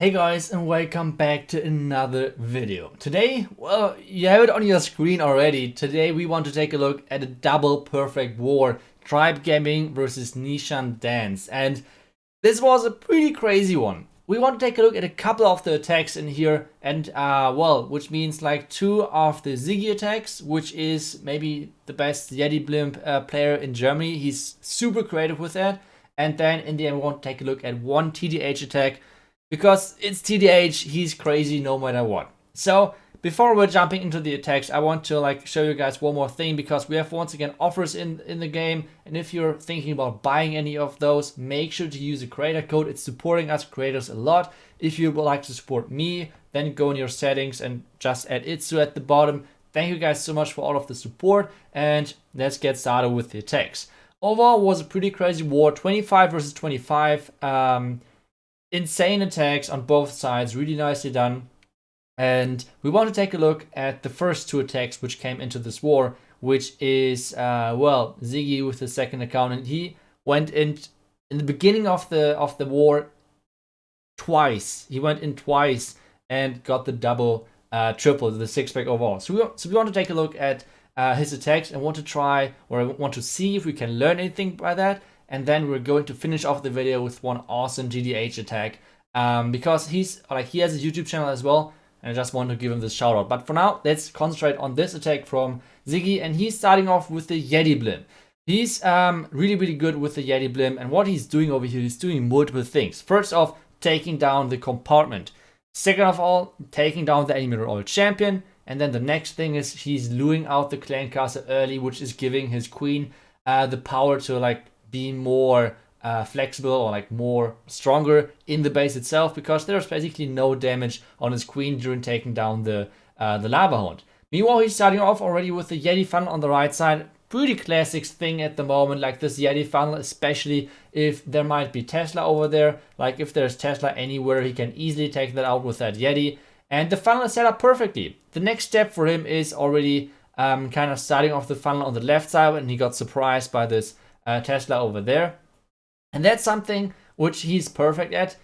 Hey guys, and welcome back to another video. Today, well, you have it on your screen already. Today we want to take a look at a double perfect war, Tribe Gaming versus Nishan Dance. And this was a pretty crazy one. We want to take a look at a couple of the attacks in here and well, which means like two of the Ziggy attacks, which is maybe the best Yeti Blimp player in Germany. He's super creative with that. And then in the end we want to take a look at one TDH attack, because it's TDH, he's crazy no matter what. So before we're jumping into the attacks, I want to show you guys one more thing, because we have once again offers in the game, and if you're thinking about buying any of those, make sure to use a creator code. It's supporting us creators a lot. If you would like to support me, then go in your settings and just add Itsu at the bottom. Thank you guys so much for all of the support, and let's get started with the attacks. Overall was a pretty crazy war, 25 versus 25. Insane attacks on both sides, really nicely done. And we want to take a look at the first two attacks which came into this war, which is, well, Ziggy with the second account. And he went in the beginning of the war twice. He went in twice and got the double, triple, the 6-pack overall. So we want to take a look at his attacks and want to see if we can learn anything by that. And then we're going to finish off the video with one awesome GDH attack, because he has a YouTube channel as well, and I just want to give him this shout out. But for now, let's concentrate on this attack from Ziggy, and he's starting off with the Yeti Blimp. He's really good with the Yeti Blimp, and what he's doing over here, he's doing multiple things. First off, taking down the compartment. Second of all, taking down the enemy royal champion, and then the next thing is he's luring out the clan castle early, which is giving his queen the power to be more flexible or more stronger in the base itself, because there's basically no damage on his queen during taking down the lava hound. Meanwhile, he's starting off already with the Yeti funnel on the right side. Pretty classic thing at the moment, like this Yeti funnel, especially if there might be Tesla over there. Like if there's Tesla anywhere, he can easily take that out with that Yeti. And the funnel is set up perfectly. The next step for him is already kind of starting off the funnel on the left side, and he got surprised by this Tesla over there. And that's something which he's perfect at.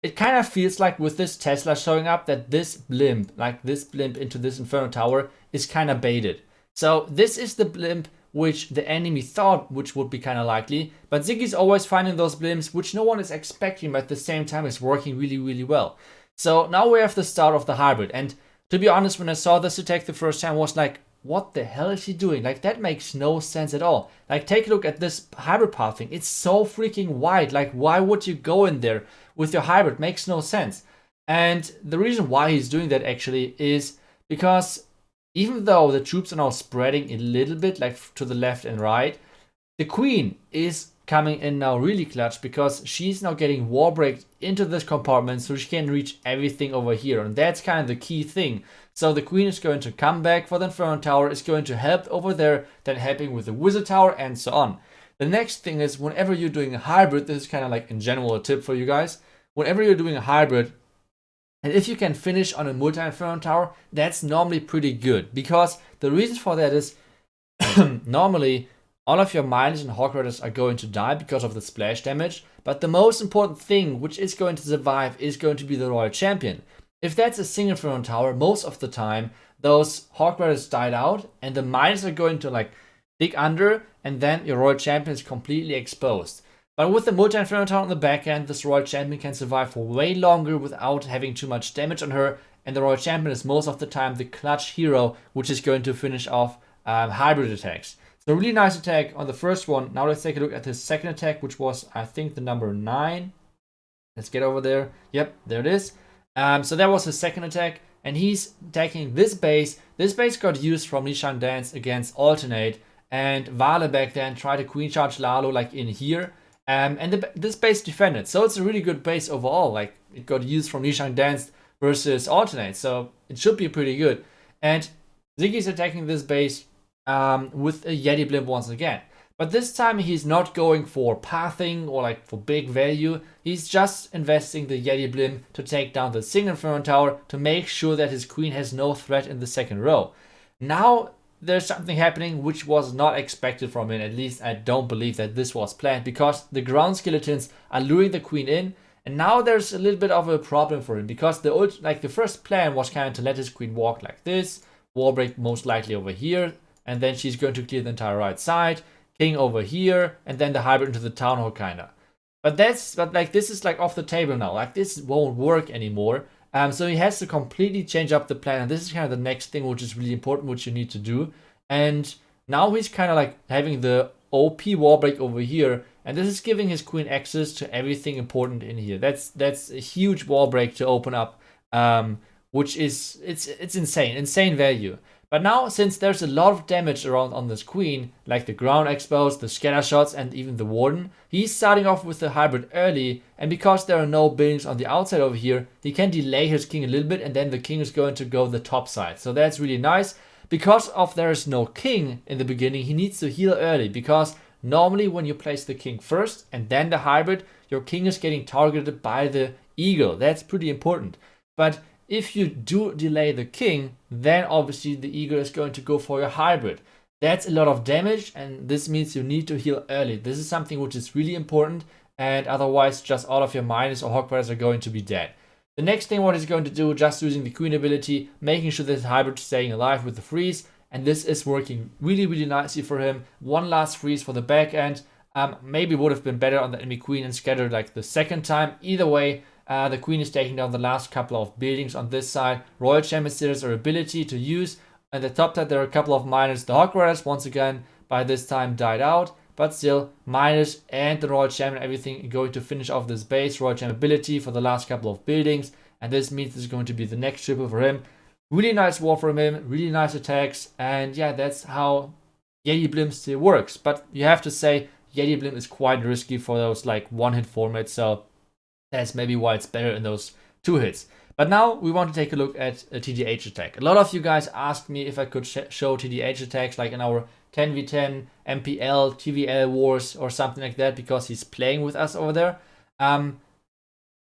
It kind of feels like with this Tesla showing up that this blimp, into this Inferno Tower, is kind of baited. So this is the blimp which the enemy thought which would be kind of likely, but Ziggy's always finding those blimps which no one is expecting, but at the same time is working really well. So now we have the start of the hybrid, and to be honest, when I saw this attack the first time, I was like, what the hell is he doing? That makes no sense at all. Take a look at this hybrid path thing. It's so freaking wide. Why would you go in there with your hybrid? Makes no sense. And the reason why he's doing that actually is because even though the troops are now spreading a little bit to the left and right, the queen is coming in now really clutch, because she's now getting war break into this compartment, so she can reach everything over here, and that's kind of the key thing. So the queen is going to come back for the Inferno Tower, is going to help over there, then helping with the Wizard Tower, and so on. The next thing is, whenever you're doing a hybrid, this is kind of in general a tip for you guys, whenever you're doing a hybrid, and if you can finish on a multi-Inferno Tower, that's normally pretty good, because the reason for that is normally all of your miners and Hawk Riders are going to die because of the splash damage, but the most important thing which is going to survive is going to be the Royal Champion. If that's a single Inferno Tower, most of the time those Hawk Riders died out, and the miners are going to dig under, and then your Royal Champion is completely exposed. But with the multi-Inferno Tower on the back end, this Royal Champion can survive for way longer without having too much damage on her, and the Royal Champion is most of the time the clutch hero, which is going to finish off hybrid attacks. So really nice attack on the first one. Now let's take a look at his second attack, which was, I think, the number 9. Let's get over there. Yep, there it is. So that was his second attack, and he's attacking this base. This base got used from Nishan Dance against Alternate, and Vale back then tried to queen charge Lalo in here, and this base defended. So it's a really good base overall. It got used from Nishan Dance versus Alternate, so it should be pretty good. And Ziggy's attacking this base with a Yeti Blimp once again. But this time he's not going for pathing or for big value. He's just investing the Yeti Blimp to take down the single Inferno Tower to make sure that his queen has no threat in the second row. Now there's something happening which was not expected from him. At least I don't believe that this was planned, because the ground skeletons are luring the queen in, And now there's a little bit of a problem for him, because the first plan was kind of to let his queen walk like this, wall break most likely over here, and then she's going to clear the entire right side, king over here, and then the hybrid into the town hall kinda. But like this is like off the table now. Like this won't work anymore. So he has to completely change up the plan, and this is kind of the next thing which is really important, which you need to do. And now he's kind of like having the OP wall break over here, and this is giving his queen access to everything important in here. That's a huge wall break to open up, which is it's insane value. But now, since there's a lot of damage around on this queen, like the ground exposed, the scatter shots, and even the warden, he's starting off with the hybrid early, and because there are no buildings on the outside over here, he can delay his king a little bit, and then the king is going to go the top side. So that's really nice. Because of there's no king in the beginning, he needs to heal early, because normally when you place the king first and then the hybrid, your king is getting targeted by the eagle. That's pretty important. But if you do delay the king, then obviously the eagle is going to go for your hybrid. That's a lot of damage, and this means you need to heal early. This is something which is really important, and otherwise just all of your miners or hog riders are going to be dead. The next thing what he's going to do, just using the queen ability, making sure that his hybrid is staying alive with the freeze, and this is working really nicely for him. One last freeze for the back end. Maybe would have been better on the enemy queen and scattered like the second time. Either way, the queen is taking down the last couple of buildings on this side. Royal Chambers are ability to use. At the top side there are a couple of miners. The Hog Riders once again by this time died out. But still, miners and the Royal Champion, everything going to finish off this base. Royal Champion ability for the last couple of buildings. And this means this is going to be the next triple for him. Really nice war from him. Really nice attacks. And yeah, that's how Yeti Blim still works. But you have to say, Yeti Blim is quite risky for those like one-hit formats. So that's maybe why it's better in those 2 hits. But now we want to take a look at a TDH attack. A lot of you guys asked me if I could show TDH attacks like in our 10v10 MPL, TVL wars or something like that, because he's playing with us over there. And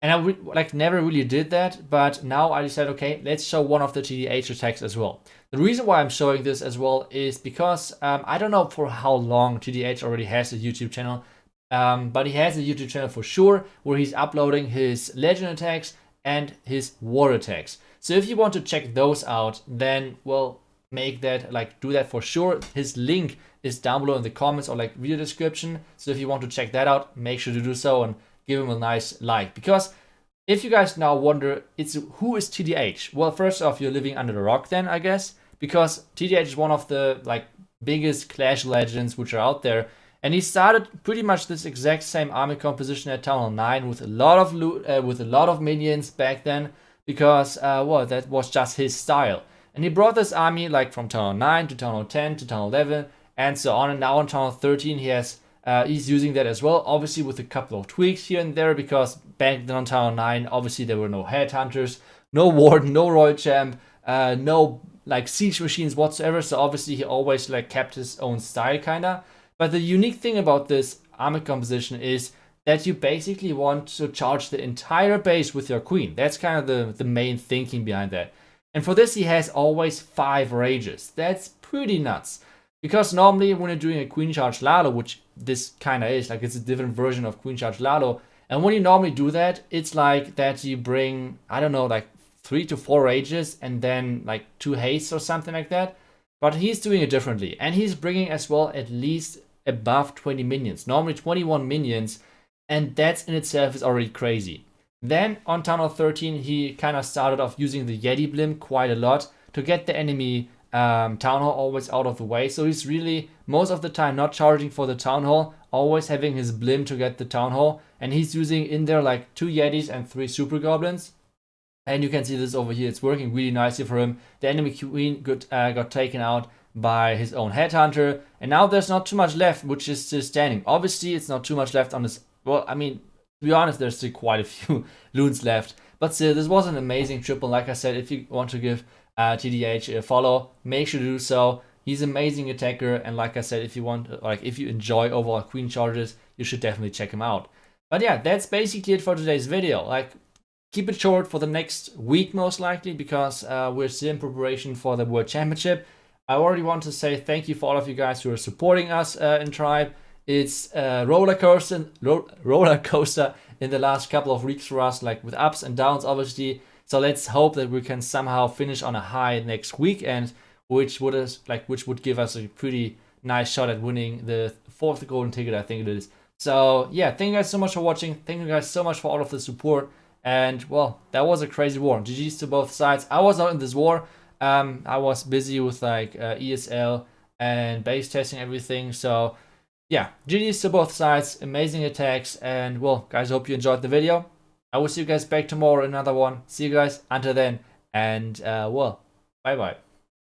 I never really did that, but now I decided, okay, let's show one of the TDH attacks as well. The reason why I'm showing this as well is because I don't know for how long TDH already has a YouTube channel, but he has a YouTube channel for sure where he's uploading his legend attacks and his war attacks. So if you want to check those out, then well, make that, like, do that for sure. His link is down below in the comments or like video description. So if you want to check that out, make sure to do so and give him a nice like. Because if you guys now wonder, who is TDH? Well, first off, you're living under the rock then, I guess, because TDH is one of the like biggest Clash legends which are out there. And he started pretty much this exact same army composition at Town Hall 9 with a lot of loot, with a lot of minions back then, because well, that was just his style. And he brought this army like from Town Hall 9 to Town Hall 10 to Town Hall 11 and so on. And now on Town Hall 13 he's using that as well, obviously with a couple of tweaks here and there, because back then on Town Hall 9 obviously there were no headhunters, no warden, no royal champ, no like siege machines whatsoever. So obviously he always like kept his own style kinda. But the unique thing about this army composition is that you basically want to charge the entire base with your queen. That's kind of the main thinking behind that. And for this he has always 5 rages. That's pretty nuts. Because normally when you're doing a queen charge Lalo, which this kind of is, like it's a different version of queen charge Lalo, and when you normally do that, it's like that you bring, I don't know, like 3 to 4 rages and then like 2 hastes or something like that. But he's doing it differently, and he's bringing as well at least above 20 minions, normally 21 minions, and that in itself is already crazy. Then on Town Hall 13 he kind of started off using the Yeti Blim quite a lot to get the enemy Town Hall always out of the way. So he's really most of the time not charging for the Town Hall, always having his Blim to get the Town Hall, and he's using in there like 2 Yetis and 3 Super Goblins. And you can see this over here, it's working really nicely for him. The enemy queen got taken out by his own headhunter, and now there's not too much left, which is still standing. Obviously it's not too much left on this, well, I mean, to be honest, there's still quite a few loons left, but still, this was an amazing triple. Like I said, if you want to give TDH a follow, make sure to do so. He's an amazing attacker, and like I said, if you want, like if you enjoy overall queen charges, you should definitely check him out. But yeah, that's basically it for today's video. Like, keep it short for the next week most likely, because we're still in preparation for the World Championship. I already want to say thank you for all of you guys who are supporting us in Tribe. It's a roller coaster in the last couple of weeks for us, like with ups and downs, obviously. So let's hope that we can somehow finish on a high next weekend, which would give us a pretty nice shot at winning the 4th golden ticket, I think it is. So yeah, thank you guys so much for watching. Thank you guys so much for all of the support. And well, that was a crazy war. GG's to both sides. I was not in this war. I was busy with like ESL and base testing everything. So yeah, GG's to both sides. Amazing attacks. And well, guys, hope you enjoyed the video. I will see you guys back tomorrow, another one. See you guys until then. And well, bye bye.